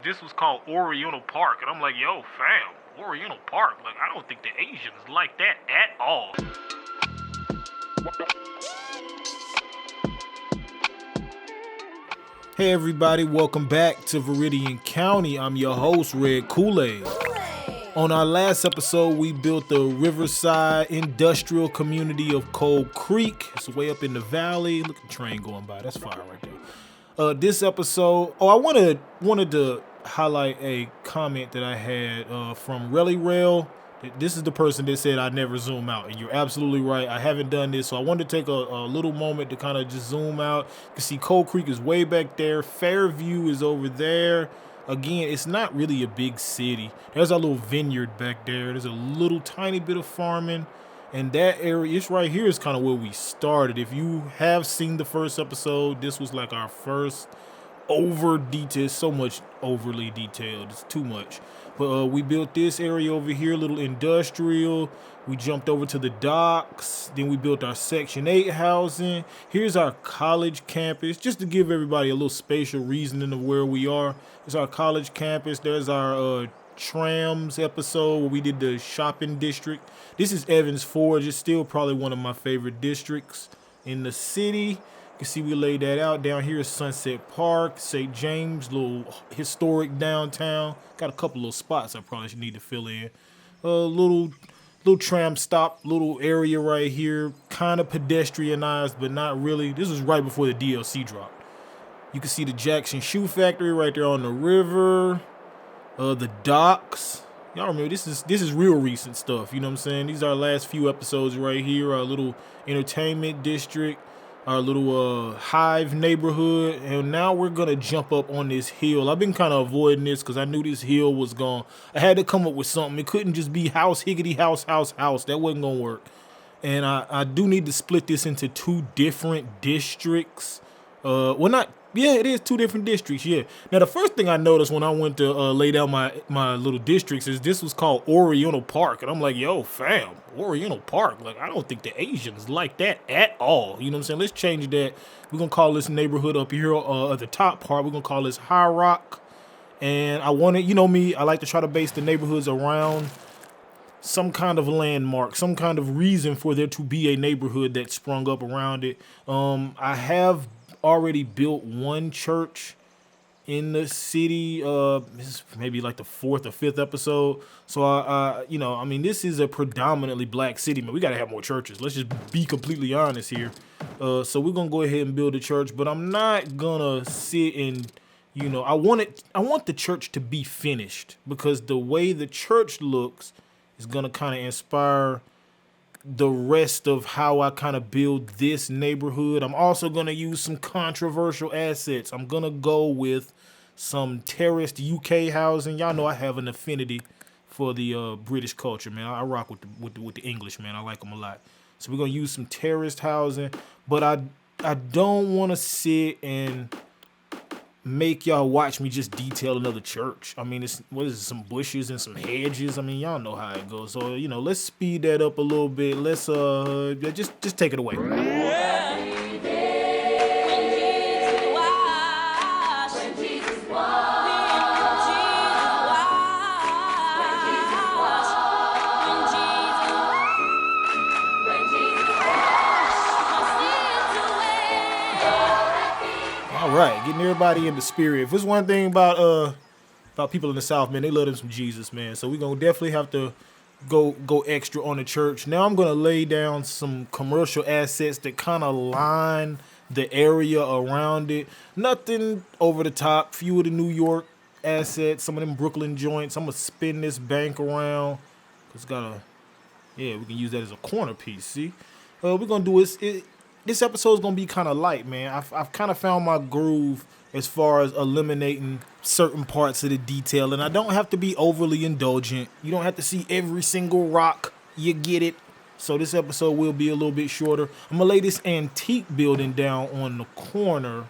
This was called Oriental Park, and I'm like, yo, fam, Oriental Park. Like, I don't think the Asians like that at all. Hey everybody, welcome back to Viridian County. I'm your host, Red Kool-Aid. On our last episode, we built the riverside industrial community of Cold Creek. It's way up in the valley. Look at the train going by. That's fire right there. This episode, I wanted to highlight a comment that I had from Relly Rail. This is the person that said I never zoom out, and you're absolutely right. I haven't done this, so I wanted to take a little moment to kind of just zoom out. You can see Cold Creek is way back there. Fairview is over there. Again, it's not really a big city. There's a little vineyard back there. There's a little tiny bit of farming. And that area, it's right here, is kind of where we started. If you have seen the first episode, this was like our first over-detailed, so much overly detailed. It's too much. But we built this area over here, a little industrial. We jumped over to the docks. Then we built our Section 8 housing. Here's our college campus, just to give everybody a little spatial reasoning of where we are. It's our college campus. There's our trams episode where we did the shopping district. This is Evans Forge. It's still probably one of my favorite districts in the city. You can see we laid that out. Down here is Sunset Park, St. James, little historic downtown. Got a couple little spots I probably should need to fill in. Little tram stop, little area right here. Kind of pedestrianized, but not really. This was right before the DLC dropped. You can see the Jackson Shoe Factory right there on the river. The docks. Y'all remember, this is real recent stuff. You know what I'm saying? These are our last few episodes right here. Our little entertainment district. Our little Hive neighborhood, and now we're gonna jump up on this hill. I've been kind of avoiding this because I knew this hill was gone. I had to come up with something. It couldn't just be house, higgity, house. That wasn't gonna work. And I do need to split this into two different districts. It is two different districts, yeah. Now, the first thing I noticed when I went to lay down my little districts is this was called Oriental Park. And I'm like, yo, fam, Oriental Park. Like, I don't think the Asians like that at all. You know what I'm saying? Let's change that. We're going to call this neighborhood up here at the top part. We're going to call this High Rock. And I wanted, you know me, I like to try to base the neighborhoods around some kind of landmark, some kind of reason for there to be a neighborhood that sprung up around it. I have already built one church in the city. This is maybe like the fourth or fifth episode. So this is a predominantly black city, man. We gotta have more churches. Let's just be completely honest here. So we're gonna go ahead and build a church, but I'm not gonna sit and, I want the church to be finished, because the way the church looks is gonna kind of inspire the rest of how I kind of build this neighborhood. I'm also going to use some controversial assets. I'm going to go with some terraced UK housing. Y'all know I have an affinity for the British culture, man. I rock with the English, man. I like them a lot. So we're going to use some terraced housing, but I don't want to sit and make y'all watch me just detail another church. I mean, some bushes and some hedges. I mean, y'all know how it goes. So, let's speed that up a little bit. Let's just take it away. All right, getting everybody in the spirit. If there's one thing about people in the South, man, they love them some Jesus, man. So we're gonna definitely have to go extra on the church. Now I'm gonna lay down some commercial assets that kind of line the area around it. Nothing over the top. Few of the New York assets, some of them Brooklyn joints. I'm gonna spin this bank around. We can use that as a corner piece. See, we're gonna do it. This episode is going to be kind of light, man. I've kind of found my groove as far as eliminating certain parts of the detail, and I don't have to be overly indulgent. You don't have to see every single rock. You get it. So this episode will be a little bit shorter. I'm going to lay this antique building down on the corner.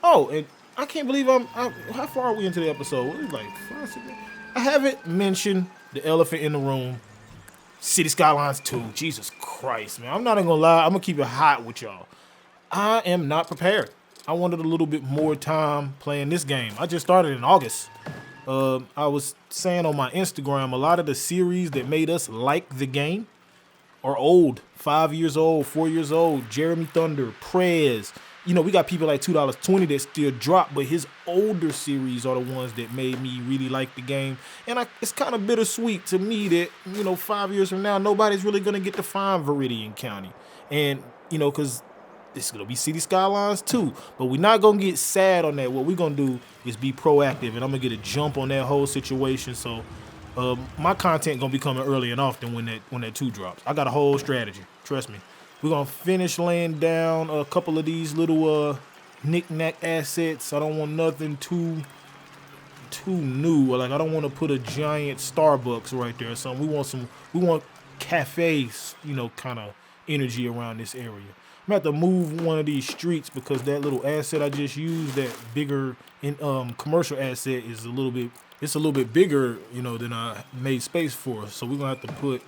Oh, and I can't believe how far are we into the episode? What is it, like 5 seconds? I haven't mentioned the elephant in the room. City Skylines 2. Jesus Christ, man. I'm not even gonna lie. I'm gonna keep it hot with y'all. I am not prepared. I wanted a little bit more time playing this game. I just started in August. I was saying on my Instagram, a lot of the series that made us like the game are old, 5 years old, 4 years old. Jeremy Thunder, Prez. We got people like $2.20 that still drop, but his older series are the ones that made me really like the game. And it's kind of bittersweet to me that, 5 years from now, nobody's really going to get to find Viridian County. And, because it's going to be City Skylines too. But we're not going to get sad on that. What we're going to do is be proactive, and I'm going to get a jump on that whole situation. So my content going to be coming early and often when that 2 drops. I got a whole strategy. Trust me. We're going to finish laying down a couple of these little knick-knack assets. I don't want nothing too new. Like, I don't want to put a giant Starbucks right there or something. We want cafes, kind of energy around this area. I'm going to have to move one of these streets because that little asset I just used, that bigger commercial asset, is a little bit bigger, than I made space for. So we're going to have to put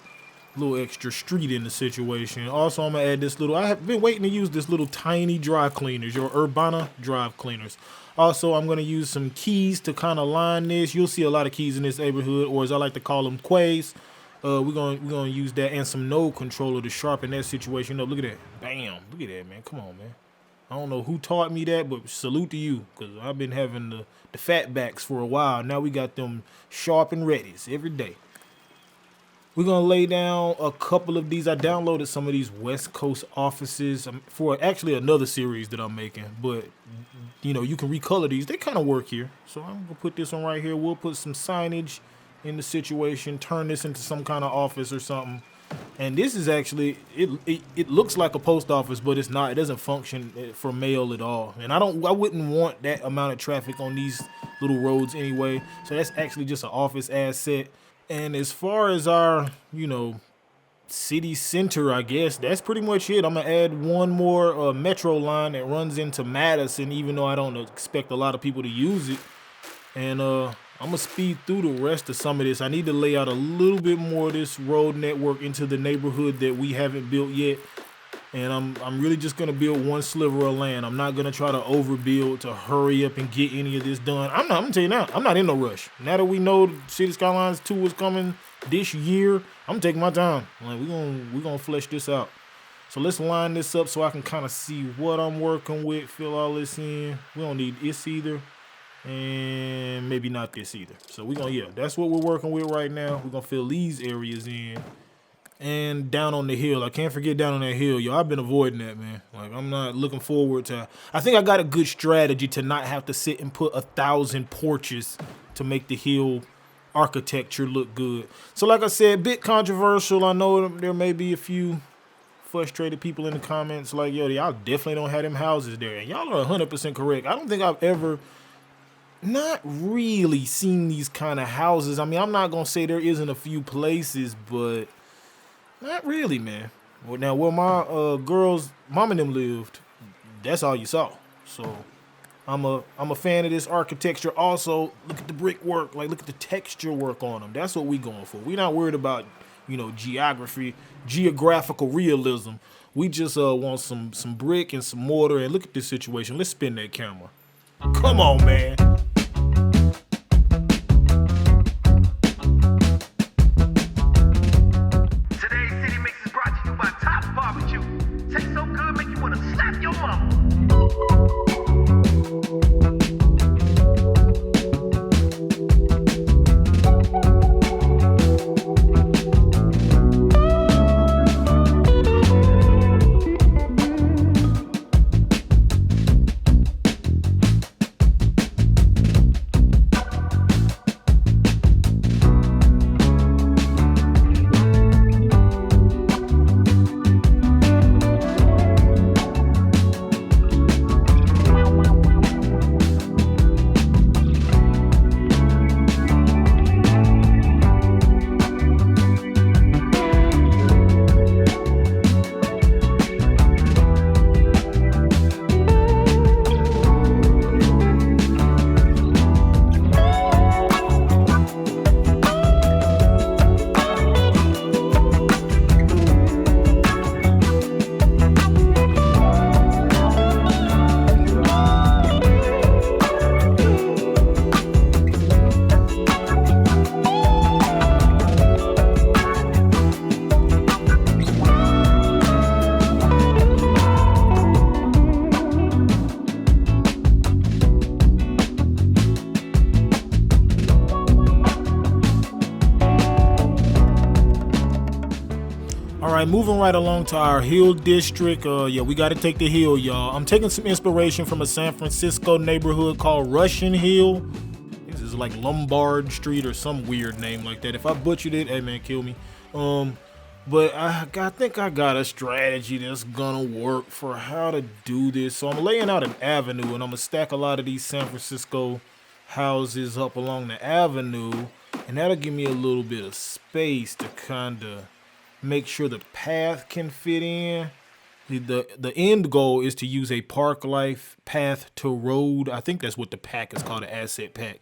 little extra street in the situation. Also, I'm gonna add this little, I have been waiting to use this little tiny dry cleaners, your Urbana drive cleaners. Also, I'm gonna use some keys to kind of line this. You'll see a lot of keys in this neighborhood, or as I like to call them, quays. We're gonna use that and some node controller to sharpen that situation up. Look at that, bam! Look at that, man. Come on, man. I don't know who taught me that, but salute to you, because I've been having the fat backs for a while. Now we got them sharp and readies every day. We're going to lay down a couple of these. I downloaded some of these West Coast offices for actually another series that I'm making. But, you can recolor these. They kind of work here. So I'm going to put this one right here. We'll put some signage in the situation, turn this into some kind of office or something. And this is actually, it looks like a post office, but it's not. It doesn't function for mail at all. And I wouldn't want that amount of traffic on these little roads anyway. So that's actually just an office asset. And as far as our, city center, I guess, that's pretty much it. I'm going to add one more metro line that runs into Madison, even though I don't expect a lot of people to use it. And I'm going to speed through the rest of some of this. I need to lay out a little bit more of this road network into the neighborhood that we haven't built yet. And I'm really just going to build one sliver of land. I'm not going to try to overbuild to hurry up and get any of this done. I'm going to tell you now, I'm not in no rush. Now that we know City Skylines 2 is coming this year, I'm taking my time. Like, we're gonna flesh this out. So let's line this up so I can kind of see what I'm working with, fill all this in. We don't need this either. And maybe not this either. So that's what we're working with right now. We're going to fill these areas in. And down on the hill. I can't forget down on that hill. Yo, I've been avoiding that, man. Like, I'm not looking forward to... I think I got a good strategy to not have to sit and put 1,000 porches to make the hill architecture look good. So like I said, bit controversial. I know there may be a few frustrated people in the comments like, yo, y'all definitely don't have them houses there. And y'all are 100% correct. I don't think I've ever... not really seen these kind of houses. I mean, I'm not going to say there isn't a few places, but... not really, man. Well, now, where my girl's mom and them lived, that's all you saw. So, I'm a fan of this architecture. Also, look at the brickwork. Like, look at the texture work on them. That's what we going for. We're not worried about, geographical realism. We just want some brick and some mortar. And look at this situation. Let's spin that camera. Come on, man. right, moving right along to our hill district. We got to take the hill, y'all. I'm taking some inspiration from a San Francisco neighborhood called Russian Hill. This is like Lombard Street or some weird name like that. If I butchered it, hey man, kill me. But I think I got a strategy that's gonna work for how to do this. So I'm laying out an avenue, and I'm gonna stack a lot of these San Francisco houses up along the avenue, and that'll give me a little bit of space to kind of make sure the path can fit in. The end goal is to use a park life path to road. I think that's what the pack is called, an asset pack.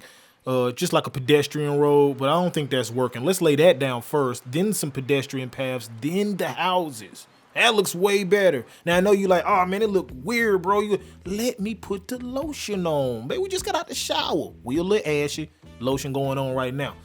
Just like a pedestrian road, but I don't think that's working. Let's lay that down first, then some pedestrian paths, then the houses. That looks way better. Now I know you like, oh man, it look weird, bro. Let me put the lotion on. Baby, we just got out the shower. We a little ashy. Lotion going on right now.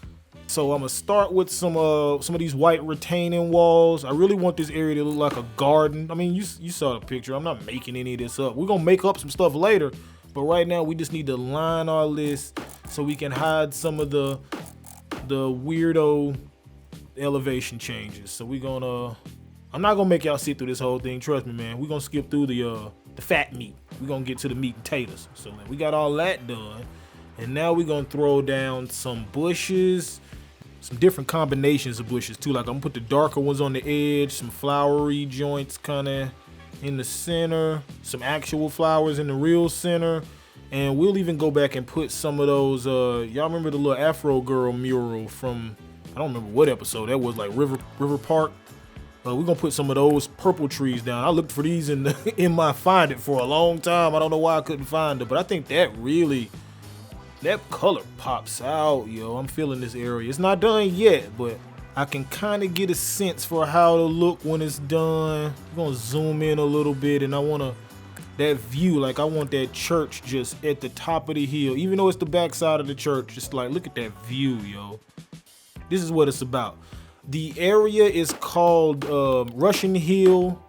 So I'm gonna start with some of these white retaining walls. I really want this area to look like a garden. I mean, you saw the picture. I'm not making any of this up. We're gonna make up some stuff later, but right now we just need to line all this so we can hide some of the weirdo elevation changes. So I'm not gonna make y'all sit through this whole thing. Trust me, man. We're gonna skip through the fat meat. We're gonna get to the meat and taters. So we got all that done, and now we're gonna throw down some bushes. Some different combinations of bushes too. Like I'm gonna put the darker ones on the edge, some flowery joints kind of in the center, some actual flowers in the real center, and we'll even go back and put some of those. Y'all remember the little Afro Girl mural from, I don't remember what episode that was, like River Park. We're gonna put some of those purple trees down. I looked for these in my Find It for a long time. I don't know why I couldn't find it, but I think that color pops out, yo. I'm feeling this area. It's not done yet, but I can kind of get a sense for how to look when it's done. I'm gonna zoom in a little bit, and I want that view, like I want that church just at the top of the hill. Even though it's the back side of the church, just like, look at that view, yo. This is what it's about. The area is called Russian Hill.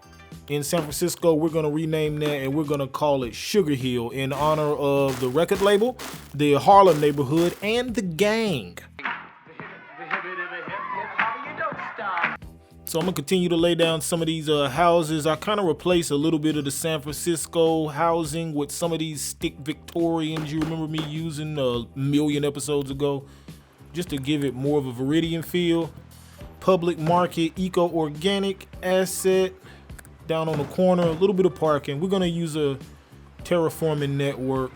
In San Francisco, we're gonna rename that, and we're gonna call it Sugar Hill in honor of the record label, the Harlem neighborhood, and the gang. So I'm gonna continue to lay down some of these houses. I kind of replace a little bit of the San Francisco housing with some of these stick Victorians you remember me using a million episodes ago, just to give it more of a Viridian feel. Public market, eco-organic asset. Down on the corner, a little bit of parking. We're gonna use a terraforming network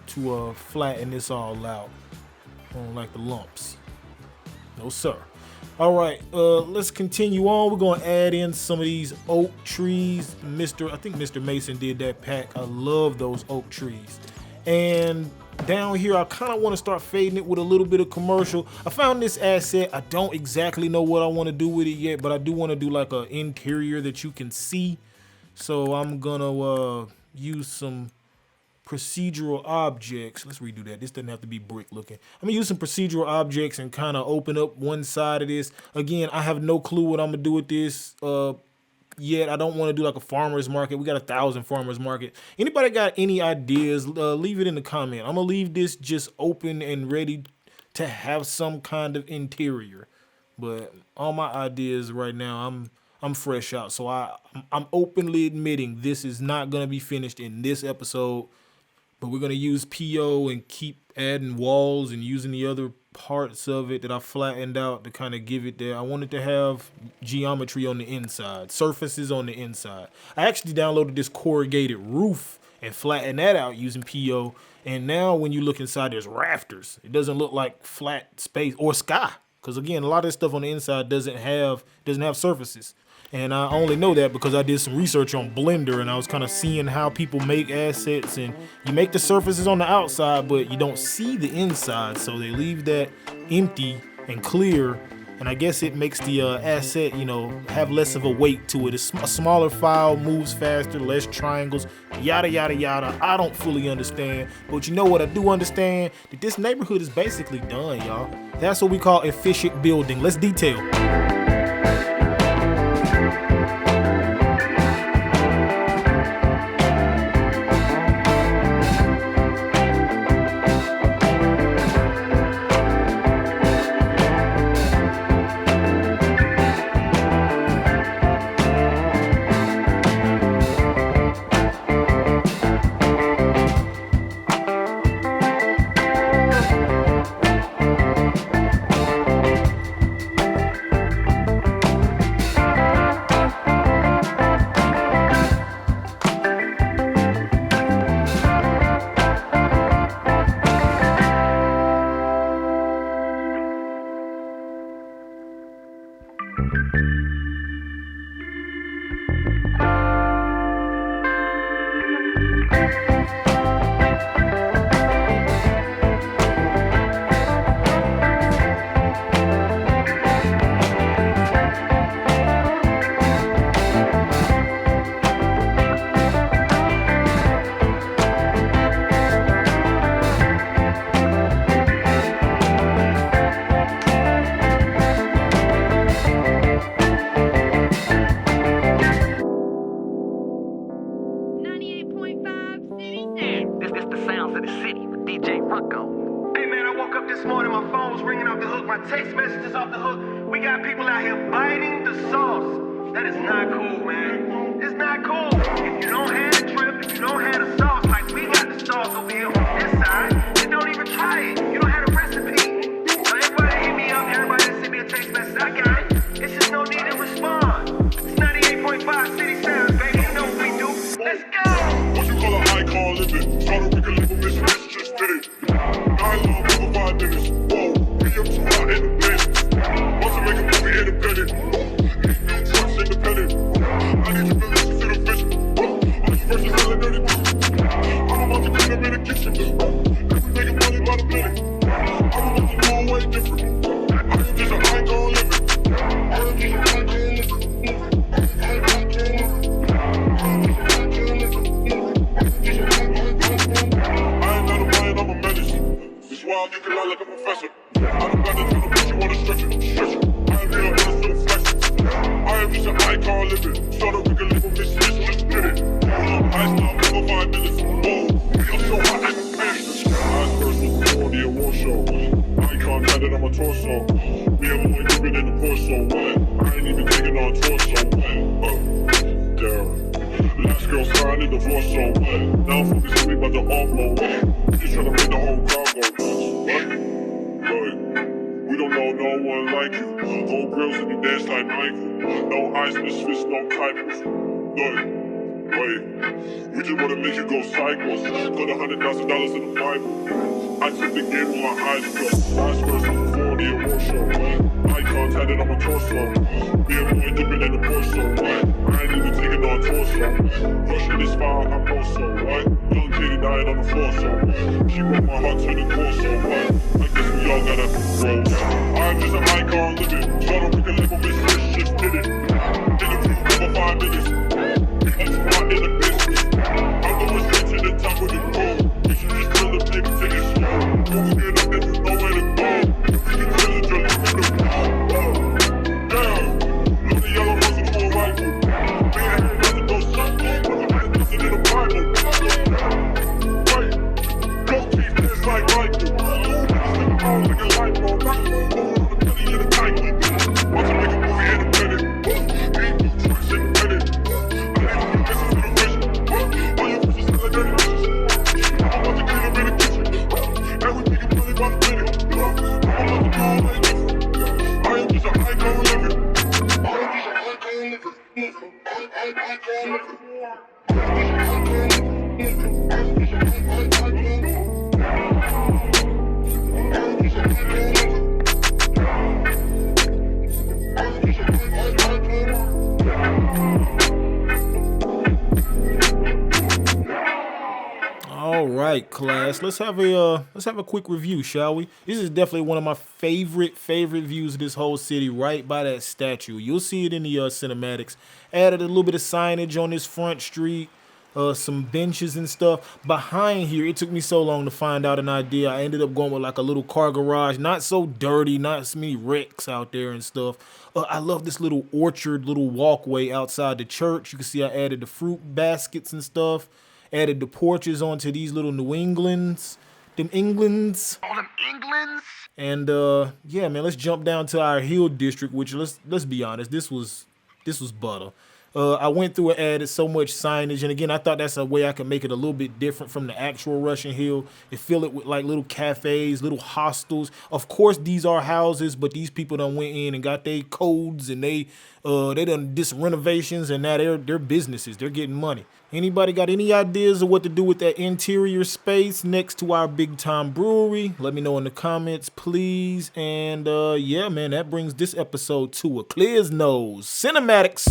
to flatten this all out. I don't like the lumps. No sir. All right, let's continue on. We're gonna add in some of these oak trees. I think Mr. Mason did that pack. I love those oak trees. And down here, I kind of want to start fading it with a little bit of commercial. I found this asset. I don't exactly know what I want to do with it yet, but I do want to do like an interior that you can see. So I'm gonna use some procedural objects. Let's redo that. This doesn't have to be brick looking. I'm gonna use some procedural objects and kind of open up one side of this. Again, I have no clue what I'm gonna do with this yet. I don't want to do like a farmer's market. We got 1,000 farmer's market. Anybody got any ideas? Leave it in the comment. I'm gonna leave this just open and ready to have some kind of interior. But all my ideas right now, I'm fresh out. So I'm openly admitting this is not gonna be finished in this episode. But we're gonna use PO and keep adding walls and using the other parts of it that I flattened out to kind of give it there. I wanted to have geometry on the inside, surfaces on the inside. I actually downloaded this corrugated roof and flattened that out using PO. And now when you look inside, there's rafters. It doesn't look like flat space or sky. Because again, a lot of this stuff on the inside doesn't have surfaces. And I only know that because I did some research on Blender, and I was kind of seeing how people make assets, and you make the surfaces on the outside, but you don't see the inside. So they leave that empty and clear. And I guess it makes the asset, have less of a weight to it. It's a smaller file, moves faster, less triangles, yada, yada, yada. I don't fully understand. But you know what I do understand? That this neighborhood is basically done, y'all. That's what we call efficient building. Let's detail. Text messages off the hook. We got people out here biting the sauce. That is not cool, man. It's not cool. If you don't have a drip, if you don't have the sauce, like we got the sauce over here on this side, then don't even try it. You don't have a recipe. So everybody hit me up, everybody send me a text message. I got it. It's just no need to respond. It's 98.5 City Sounds, baby. You know what we do. Let's go. What you call an icon living? Started with a little mission, just did it. I love over 5 minutes. Whoa. I'm too hot independent. Want to make a movie independent. Need new trucks independent. I need you to listen to the vision. I'm the first to sell a dirty bitch. I'm about to clean up in the kitchen. If we making money by the minute, I'm about to go way different. I am just an icon living. I am just an icon living. I ain't not a man, I'm a menace. This wild you can lie like a professor. I don't got to tell them what you want to stretch it. I am here on the flex. I am just an icon living. Started with a little bitch, just did it. I stopped for 5 minutes. Whoa, I'm so hot I can finish. Eyes first was before the award show. Icon had it on my torso. Me and boy dipping in the torso. I ain't even taking on torso. Damn. Last girl signed in the floor so now I'm focused on me about the offload. Just trying to make the whole crowd go nuts. What? We don't know no one like you. Old girls and you dance like Michael. No ice, no Swiss, no kipers. Wait. We just wanna make you go psycho. Got $100,000 in the Bible. I took the game with my eyes closed. Eyes first before the award show. Icons had it on my torso. Me and boy dipping in the torso. I ain't even taking on torso. Rushing this fire, I'm also. Young lady dying on the floor, so she broke my heart to the core, so I guess we all gotta grow. I'm just an icon living. Started with a little bitch, just did it. Interview over 5 minutes. I'm too hot in the business. I'm going straight to the top of the road. You should just feel the big tickets. Moving it up, there's nowhere to go. You can feel it, you're living the damn. Look the yellow roses for a rifle. Me and him had to go something. But I had this in the Bible. Right. Goat teeth, dance like Michael. Like a light bulb. Not the penny in the title. Want to make a movie independent. Need new trucks independent. All right, class. Let's have a quick review, shall we? This is definitely one of my favorite views of this whole city, right by that statue. You'll see it in the cinematics. Added a little bit of signage on this front street, some benches and stuff. Behind here, it took me so long to find out an idea. I ended up going with like a little car garage, not so dirty, not so many wrecks out there and stuff. I love this little orchard, little walkway outside the church. You can see I added the fruit baskets and stuff. Added the porches onto these little New Englands. Them Englands. All them Englands. And yeah, man, let's jump down to our hill district, which let's be honest, this was butter. I went through and added so much signage, and again, I thought that's a way I could make it a little bit different from the actual Russian Hill and fill it with like little cafes, little hostels. Of course, these are houses, but these people done went in and got their codes, and they done did some renovations, and now they're businesses. They're getting money. Anybody got any ideas of what to do with that interior space next to our big time brewery? Let me know in the comments, please. And yeah, man, that brings this episode to a clear's nose. Cinematics.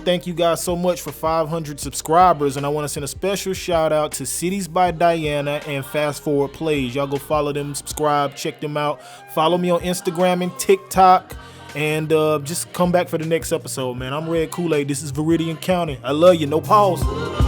Thank you guys so much for 500 subscribers, and I want to send a special shout out to Cities by Diana and Fast Forward Plays. Y'all go follow them, subscribe, check them out. Follow me on Instagram and TikTok, and just come back for the next episode, man. I'm Red Kool-Aid. This is Viridian County. I love you. No pause.